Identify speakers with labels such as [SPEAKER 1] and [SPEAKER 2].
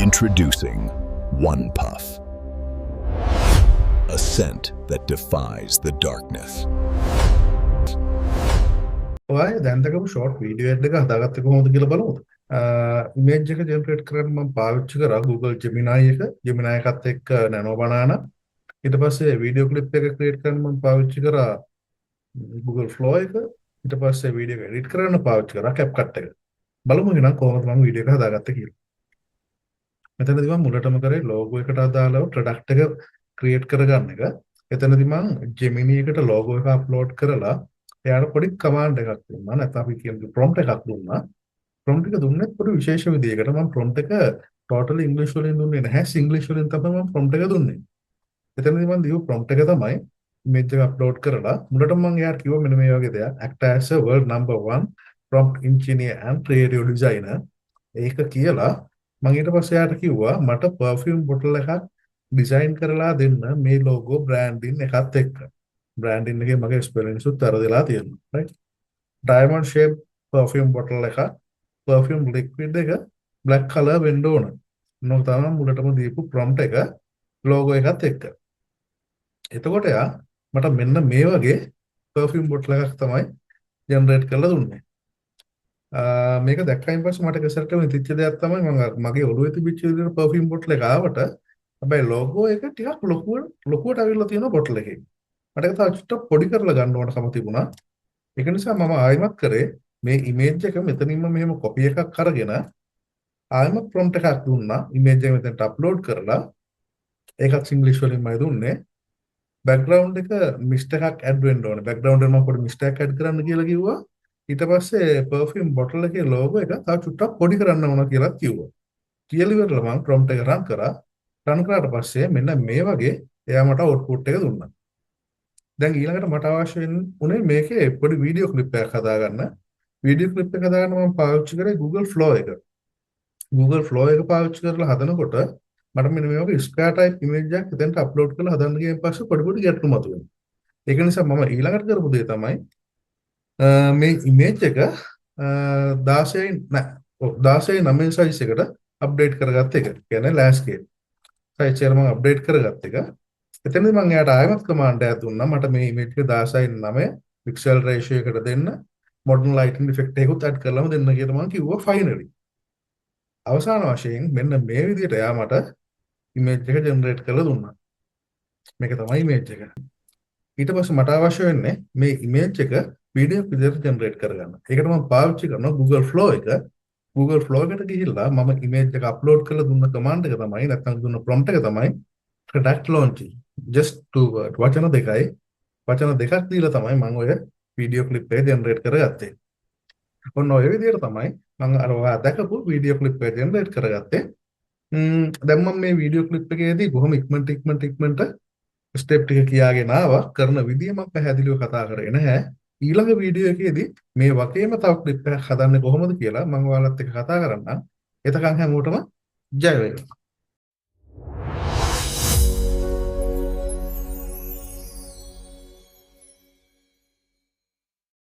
[SPEAKER 1] Introducing One Puff, a scent that defies the darkness.
[SPEAKER 2] ඔය දැන් දකපු short video එකක් හදාගත්තේ කොහොමද කියලා බලමු. ඉමේජ් එක ජෙනරේට් කරන්න මම පාවිච්චි කරා Google Gemini එක. Gemini එකත් එක්ක Nano Banana. ඊට පස්සේ වීඩියෝ ක්ලිප් එක ක්‍රියේට් කරන්න මම පාවිච්චි කරා Google Flow එක. ඊට පස්සේ වීඩියෝ එක එඩිට් කරන්න පාවිච්චි කරා CapCut එක. බලමු එහෙනම් කොහොමද මම වීඩියෝ එක හදාගත්තේ කියලා. මෙතනදී මම මුලටම කරේ ලෝගෝ එකට අදාළව ප්‍රොඩක්ට් එක ක්‍රියේට් කරගන්න එක. එතනදී මම Gemini එකට ලෝගෝ එක අප්ලෝඩ් කරලා එයාට පොඩි කමාන්ඩ් එකක් දුන්නා. නැත්නම් අපි කියන්නේ ප්‍රොම්ප්ට් එකක් දුන්නා. ප්‍රොම්ප්ට් එක දුන්නේ පොඩි විශේෂ විදියකට. මම ප්‍රොම්ප්ට් එක ටෝටලි ඉංග්‍රීසි වලින් දුන්නේ නැහැ. සිංග්ලිෂ් වලින් තමයි මම ප්‍රොම්ප්ට් එක දුන්නේ. එතනදී මම දීපු ප්‍රොම්ප්ට් එක තමයි ඉමේජ් එක අප්ලෝඩ් කරලා මුලටම මම එයාට කිව්වා මෙන්න මේ වගේ දෙයක්. act as a world number 1 prompt engineer and creative designer. ඒක කියලා මම ඊට පස්සේ එයාට කිව්වා මට perfume bottle එකක් ඩිසයින් කරලා දෙන්න මේ logo branding එකත් එක්ක. branding එකේ මගේ spelling සුත් වැරදිලා තියෙනවා. right? diamond shape perfume bottle එකක් perfume liquid එක black color වෙන්න ඕන. මොනවා තමයි මුලටම දීපු prompt එක logo එකත් එක්ක. එතකොට යා මට මෙන්න මේ වගේ perfume bottle එකක් තමයි generate කරලා දුන්නේ. මේක දැක්කයින් පස්සේ මට කෙසරටම හිතෙච්ච දෙයක් තමයි මගේ ඔළුවේ තිබිච්ච විදිහට perfume bottle එක ආවට හැබැයි logo එක ටිකක් ලොකුවට අවිල්ලා තියෙන bottle එකකින්. මට ඒක තව චුට්ටක් පොඩි කරලා ගන්න ඕනකම තිබුණා. ඒක නිසා මම ආයෙමත් කරේ මේ image එක මෙතනින්ම මෙහෙම copy එකක් අරගෙන ආයෙම prompt එකක් දුන්නා. image එක මෙතනට upload කරලා ඒකත් English වලින්මයි දුන්නේ. background එක mist එකක් add වෙන්න ඕනේ. background එක මම පොඩි mist එකක් add කරන්න කියලා කිව්වා. ඊට පස්සේ perfume bottle එකේ logo එක තව චුට්ටක් පොඩි කරන්න ඕන කියලා කිව්වා. කියලා ඉවරලා මම prompt එක run කරා. run කරාට පස්සේ මෙන්න මේ වගේ එයා මට output එක දුන්නා. දැන් ඊළඟට මට අවශ්‍ය වුණේ මේකේ පොඩි වීඩියෝ ක්ලිප් එකක් හදාගන්න. වීඩියෝ ක්ලිප් එක හදාගන්න මම පාවිච්චි කරේ Google Flow එක. Google Flow එක පාවිච්චි කරලා හදනකොට මට මෙන්න මේ වගේ ස්ක්වයර් ටයිප් ඉමේජ් එකක් එතනට අප්ලෝඩ් කරලා හදන්න ගියන් පස්සේ පොඩි පොඩි ගැටලු මතුවෙනවා. ඒක නිසා මම ඊළඟට කරපු දේ තමයි මේ ඉමේජ් එක 16:9 සයිස් එකට අප්ඩේට් කරගත්ත එක. කියන්නේ ලෑන්ඩ්ස්කේප් සයිස් එක මම අප්ඩේට් කරගත්ත එක. එතනදී මම එයාට ආයෙමත් කමාන්ඩ් එකක් දුන්නා. මට මේ ඉමේජ් එක 16:9 පික්සල් රේෂියෝ එකට දෙන්න. මොඩර්න් ලයිටින් ඉෆෙක්ට් එකකුත් ඇඩ් කරලාම දෙන්න කියලා මම කිව්වා ෆයිනලි. අවසාන වශයෙන් මෙන්න මේ විදිහට එයා මට ඉමේජ් එක ජෙනරේට් කරලා දුන්නා. මේක තමයි ඉමේජ් එක. ඊට පස්සේ මට අවශ්‍ය වෙන්නේ මේ ඉමේජ් එක වීඩියෝ විදිහට ජෙනරේට් කරගන්න. ඒකට මම පාවිච්චි කරනවා Google Flow එක. Google Flow එකට ගිහිල්ලා මම ඉමේජ් එක අප්ලෝඩ් කරලා දුන්න කමාන්ඩ් එක තමයි නැත්නම් දුන්න ප්‍රොම්ප්ට් එක තමයි product launching. just two word වචන දෙකක් දීලා තමයි මම ඔය වීඩියෝ ක්ලිප් එක ජෙනරේට් කරගත්තේ. ඔන්න ඔය විදිහට තමයි මම අර ඔයා දැකපු වීඩියෝ ක්ලිප් එක ජෙනරේට් කරගත්තේ. දැන් මම මේ වීඩියෝ ක්ලිප් එකේදී බොහොම ඉක්මනට ස්ටෙප් ටික කියාගෙන ආවා. කරන විදිය මම පැහැදිලිව කතා කරේ නැහැ. ඊළඟ වීඩියෝ එකේදී මේ වගේම තව ක්ලිප් එකක් හදන්නේ කොහොමද කියලා මම ඔයාලත් එක්ක කතා කරන්නම්. එතකන් හැමෝටම ජය වේවා.